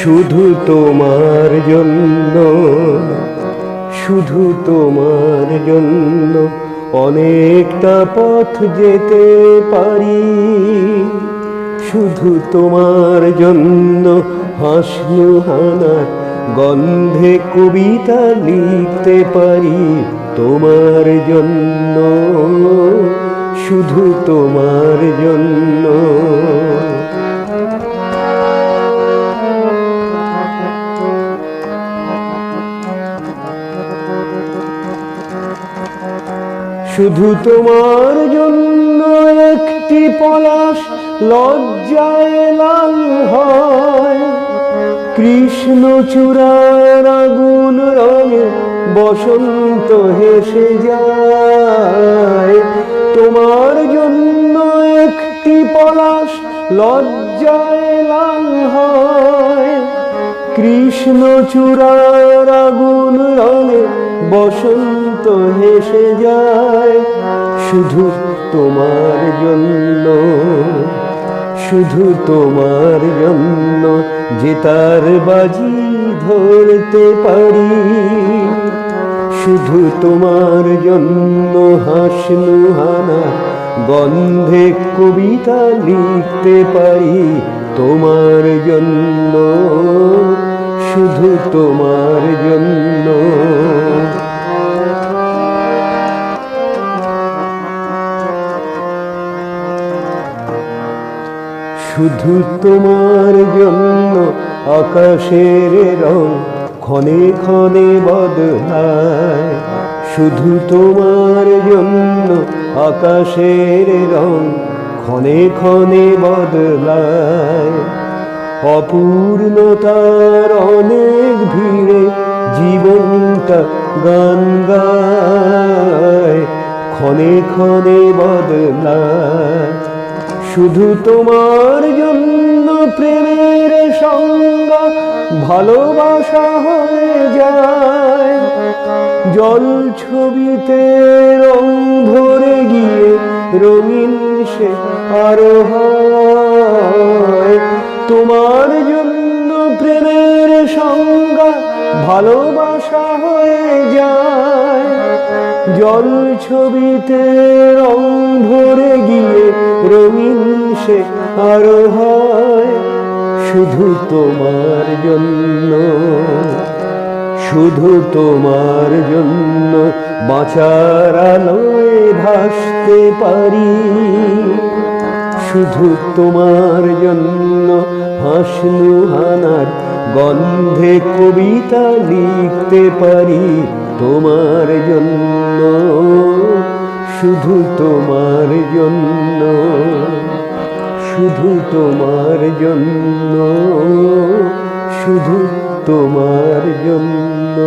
শুধু তোমার জন্য, শুধু তোমার জন্য অনেকটা পথ যেতে পারি। শুধু তোমার জন্য হাসনু হানার গন্ধে কবিতা লিখতে পারি। তোমার জন্য, শুধু তোমার জন্য। শুধু তোমার জন্য একটি পলাশ লজ্জায় লাল হয়, কৃষ্ণচূড়ার আগুন রঙে বসন্ত হেসে যায়। তোমার জন্য একটি পলাশ লজ্জায় লাল হয়, কৃষ্ণচূড়ার আগুন রঙে বসন্ত হেসে যায়। শুধু তোমার জন্য, শুধু তোমার জন্য যে তার বাজি ধরতে পারি। শুধু তোমার জন্য হাসনু হানা গন্ধে কবিতা লিখতে পারি। তোমার জন্য, শুধু তোমার জন্য। শুধু তোমার জন্য আকাশের রং ক্ষণে ক্ষণে বদলায়। শুধু তোমার জন্য আকাশের রং ক্ষণে ক্ষণে বদলায়। অপূর্ণতার অনেক ভিড়ে জীবনটা গান গায়, ক্ষণে ক্ষণে বদলায়। শুধু তোমার জন্য প্রেমের সংজ্ঞা ভালোবাসা হয়ে যায়। জল ছবিতে রং ভরে গিয়ে রঙিন সে আরো হয়। তোমার জন্য প্রেমের সংজ্ঞা ভালোবাসা হয়ে যায়। জল ছবিতে রং ভরে গিয়ে রঙিন সে আরো হয়। শুধু তোমার জন্য, শুধু তোমার জন্য বাঁচার আলোয় ভাসতে পারি। শুধু তোমার জন্য হাসনু হানার গন্ধে কবিতা লিখতে পারি। তোমার জন্য, শুধু তোমার জন্য, শুধু তোমার জন্য, শুধু তোমার জন্য।